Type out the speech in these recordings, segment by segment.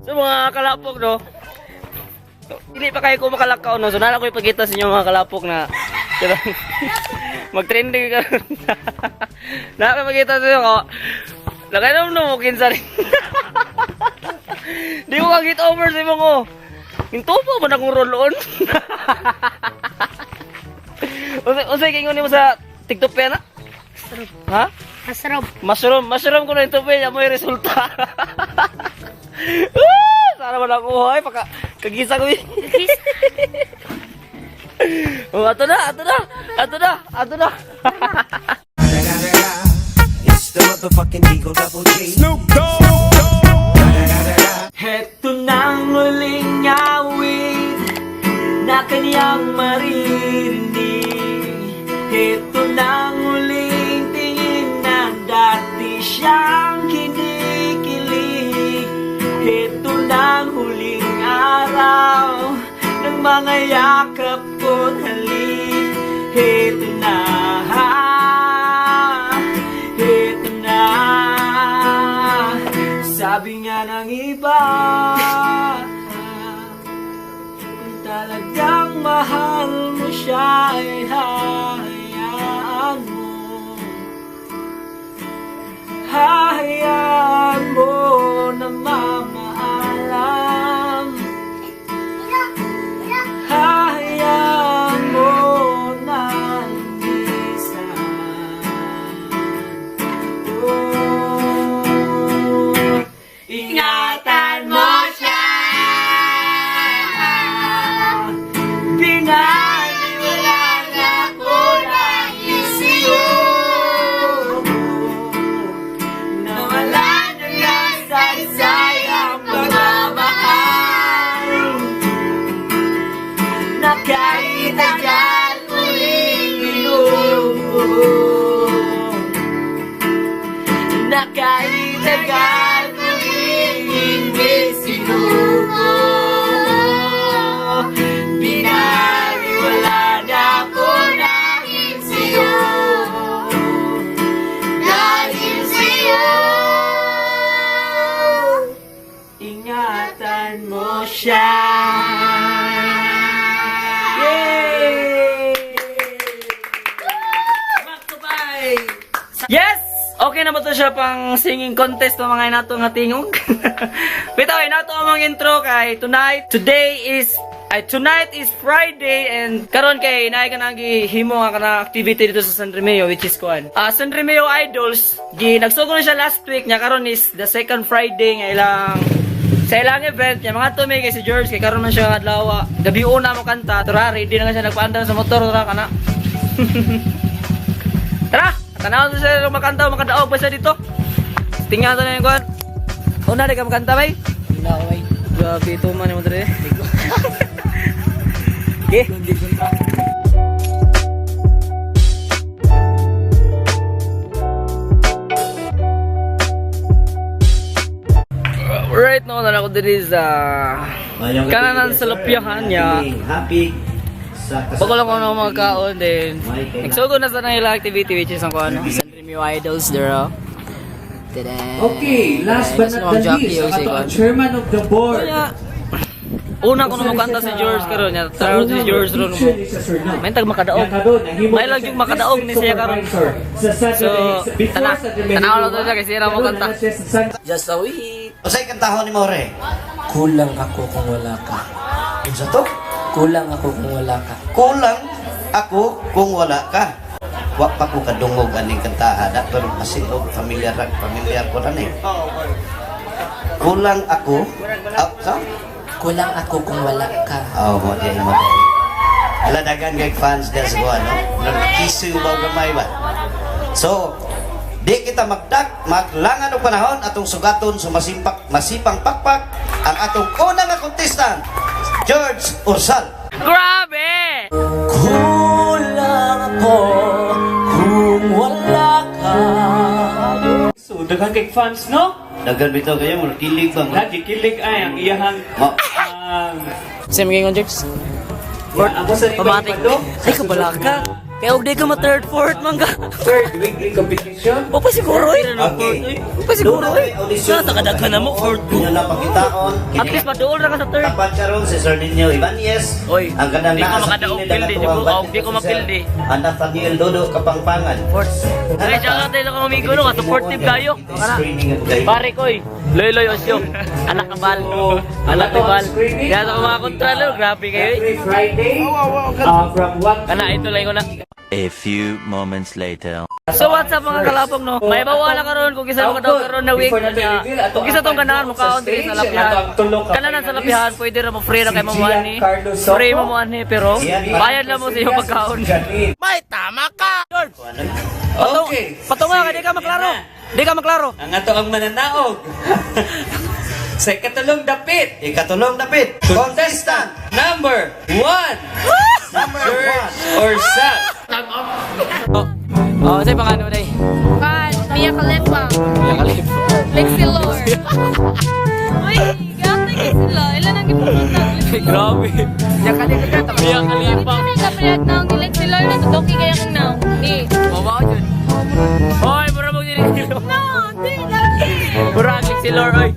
So mga kalapok no, hindi pa kayo ko makalakaw no, so nala ko ipagkita sa inyo mga kalapok na mag-trending ka. Nala ko ipagkita sa inyo ko, nakainom no, kinsa rin. Di mo kagit over sa inyo ko. Hinto pa ba na kong roll-on? Unsay kingon mo sa TikTok pa na? Ha? Mushroom ko na ito pa, yan mo yung resulta. Sana ba nakuha ay kagisa ko yun. Oh, ato na. It's the motherfucking Eagle Double G. Snoop Dogg. Heto nang muling awit na kaniyang maririnig. Heto nang muling tingin na dati siyang kinikilig. Heto nang huling araw ng mga yakap ko't halik. Heto na, heto na. Sabi nga ng iba, kung talagang mahal mo siya ay hayaan mo. Hayaan mo na mamaalam. Hayaan mo na lumisan. Oh, ingatan mo siya. Pinaniwalaan ako lagi sa'yo. Nawala na nga saysay ang pagmamahal. Na kahit agad muling binubuo. Na kahit agad muling hindi sinuko. Binaliwala na ako dahil sa'yo. Dahil sa'yo. Ingatan mo siya. Yay! Back to bye! Yes! Okay na ba ito siya pang singing contest ng mga inatong hatingog? Bitaw, inato ang mga intro kay tonight is Friday and karon kay naay ka nang gihimo nga kana activity dito sa San Remeo which is kuan. San Remeo Idols, nagsugo na siya last week nya karon is the second Friday nga sa ilang event nya mga tumay kay si George kay karon man siya adlaw gabi una mo kanta tara ready na nga siya nagpaandar sa motor tara kana. Tara, tanaw sa makanta makadaog pa siya dito. Tingnan to na yung kuan. Una di ka makanta bay? Wala bay. Grabe ito man mo dre. Okay. Right now, na ako diri sa kananan sa lupyahan niya. Happy sa Bago lang ako ng mga kaon din. Nagsugo na sa nila activity which is ang ano, San Remeo Idols there. Okay, last but not the least, ang chairman of the board. Una ko na makanta si George karon niya. Taro si George ron mo. May tag makadaog. May lang yung makadaog ni siya karon. So, tanaw lang to siya kasi ra mo kanta. Just a week. Usay kantahon ni More. Kulang ako kung wala ka. Unsa to? Kulang ako kung wala ka. Kulang ako kung wala ka. Wa pa ko kadungog aning kantahada pero masilog familiar ko na ni. Kulang ako. Sa? Kulang ako kung wala ka. Mo di mo. Ala dagan kay fans der sa kuan no. Nagkisu ba gamay ba? So, di kita maglangan og panahon atong sugaton sa masipang pakpak ang atong unang contestant, George Ursal. Grabe! Kulang ako kung wala ka. So, daghang kay fans, no? Dagan bitaw kayo mo kilig ba mo? Lagi kilig ay ang iyahang Same game on George. ako sa Pamatik. Ay, kabala ka. Kaya huwag di ka ma-third, fourth, mangga. Third weekly competition. O pa siguro eh. Okay. O pa siguro eh. Audition. Sa kadaghan na mo, fourth. Inyo na pakitaon. At least maduol na ka sa third. Tapat karon si Sir Ninyo Ibanez. Oy, ang kanang di ko naa sa makadaog kilid pildi, ang di ko- atuang di ko mapildi. Ang Nathaniel Dodo Kapangpangan. Fourth. Ay, tsaka tayo lang amigo no, supportive kayo. Screening at kayo. Pare ko eh. Loy Osyo. Anak ng bal. Anak ni bal. Kaya sa mga kontralo, grabe kayo eh. Every Friday from 1 Kana, ito lang ko na. A few moments later. So what's up mga kalapong no? May bawala karon kung isa mo daw karon na week na kung isa tong ganahan mo kaon diri sa lapihan. Kananan sa lapihan pwede ra mo free ra kay mamuan ni. Free mamuan ni pero bayad lang mo sa iyong pagkaon. May tama ka. Okay. Patunga ka di ka maklaro. Di ka maklaro. Ang ato ang mananaog. Sa katulong dapit. Ikatulong dapit. Contestant Number 1. number George 1. or Sam. Oh, say pangano day. Kan, Mia Khalifa. Ya kalip. Lexi Lord. Uy, gata ka sila. Ilan ang gipupunta? Grabe. Ya kalip ka ta. Ya kalip. Kami kapalag na ang Lexi Lord na tudoki kaya kang now. Ni. Mabao jud. Hoy, mura mo diri. No, di lagi. Mura si Lord oy.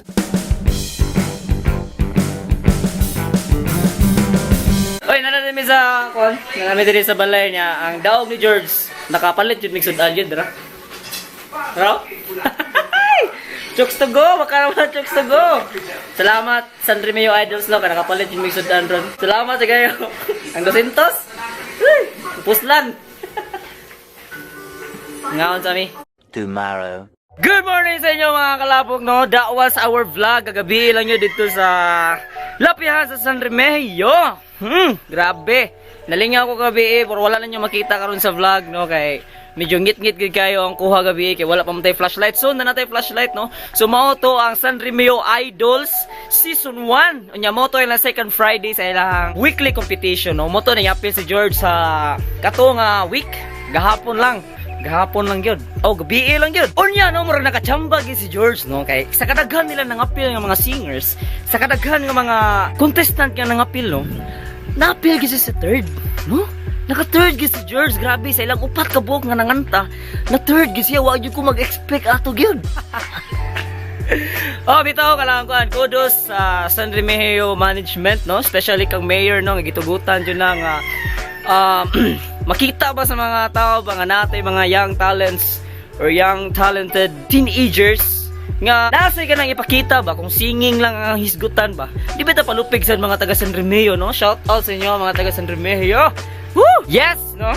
Oy, nanami sa kon. Nanami diri sa balay niya ang daog ni George. Nakapalit jud mig sudan jud dira. Bro? Chokes to go, makaraman chokes to go. Salamat San Remeo Idols no, kana nakapalit jud mig sudan ron. Salamat sa kayo. Ang 200. Puslan. Ngaon sa mi. Tomorrow. Good morning sa inyo mga kalapog no. That was our vlog. Kagabi lang yun dito sa lapihan sa San Remeo. Grabe. Nalingaw ko gabi pero wala na nyo makita karon sa vlog no. Kay medyo ngit-ngit gid kayo ang kuha gabi. Kay wala pa matay flashlight. Soon na natay flashlight no. So mao to ang San Remeo Idols Season 1. Unya mo to yung second Friday sa ilang weekly competition no. Mo to na yapin si George sa katong week. Gahapon lang yun. Oh, gabi lang yun. Unya, no, mura nakachamba si George, no? Kay sa kadaghan nila nang appeal ng mga singers, sa kadaghan ng mga contestant nga nang appeal, no? Na-appeal gisi sa third, no? Naka-third gisi si George, grabe, sa ilang upat ka buhok nga nanganta, na-third gisi, wag yun ko mag-expect ato yun. Oh, bitaw kalangkuan. Kudos sa San Remeo Management, no? Especially kang mayor, no? Gitugutan dyan ng makita ba sa mga tao ba nga natay mga young talents or young talented teenagers nga nasay ka nang ipakita ba kung singing lang ang hisgutan ba, di ba ta palupig sa mga taga San Remeo no? Shout out sa inyo mga taga San Remeo. Woo! Yes no?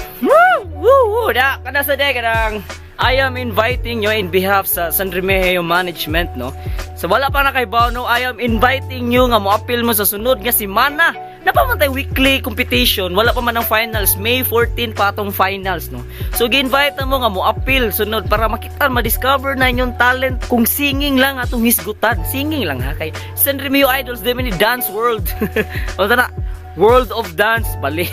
Woo! Da kada sa day kadang I am inviting you in behalf sa San Remeo Management no. So wala pa na kay Bono, I am inviting you nga mo-appeal mo sa sunod nga semana. Napamantay weekly competition, wala pa man ang finals, May 14 pa atong finals no. So gi-invite mo nga mo-appeal sunod para makita, ma-discover na inyong talent kung singing lang atong hisgutan. Singing lang ha kay San Remeo Idols demi ni Dance World. O na, World of Dance bali.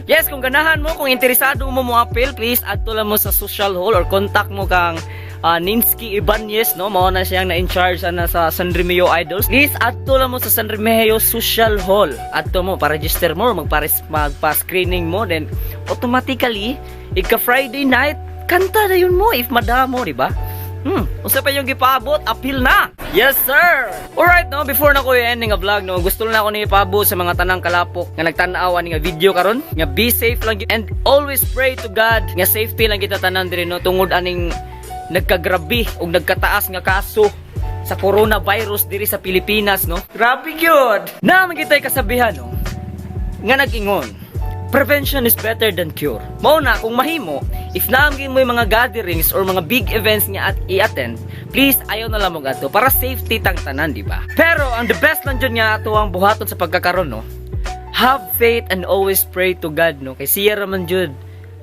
Yes, kung ganahan mo, kung interesado mo mo-appeal, please add to lang mo sa social hall or contact mo kang Ninsky Ibanez, no? Mao na siyang na-in-charge sa San Remeo Idols. Please add to lang mo sa San Remeo Social Hall. Add to mo, pa-register mo, magpa-screening mo, then automatically, ika-Friday night, kanta na yun mo if madamo, di ba? Unsa pa yung gipaabot, appeal na. Yes sir. Alright no, before na ko i-ending a vlog no, gusto na ako ni ipaabot sa mga tanang kalapok nga nagtan-aw ani nga video karon, nga be safe lang and always pray to God nga safety lang kita tanan diri no tungod aning nagkagrabe ug nagkataas nga kaso sa coronavirus diri sa Pilipinas no. Grabe gyud. Na magitay kasabihan no nga nag-ingon, prevention is better than cure. Mao na kung mahimo, if naamgin mo yung mga gatherings or mga big events nga at i-attend, please ayaw na lang mo gato para safety tang tanan, di ba? Pero ang the best lang dyan nga ato ang buhaton sa pagkakaroon, no? Have faith and always pray to God, no? Kay siya raman jud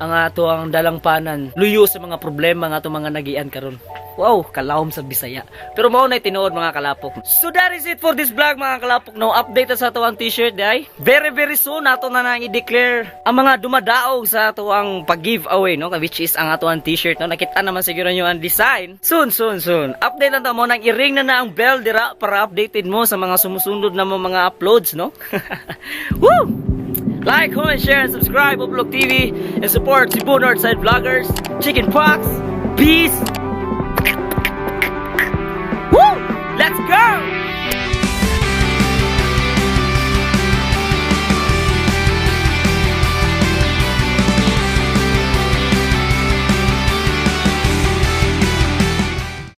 ang ato ang dalangpanan, luyo sa mga problema nga ato mga nagian karon. Wow, kalawom sa Bisaya. Pero mao na tinuod mga kalapok. So that is it for this vlog mga kalapok. No, update sa ato ang t-shirt day. Very soon ato na nang i-declare ang mga dumadaog sa ato ang pag-giveaway no, which is ang ato ang t-shirt no. Nakita naman siguro niyo ang design. Soon. Update na mo nang i-ring na ang bell dira para updated mo sa mga sumusunod na mga uploads no. Woo! Like, comment, share, and subscribe Upload TV and support Cebu Northside Vloggers. Chicken Pox. Peace.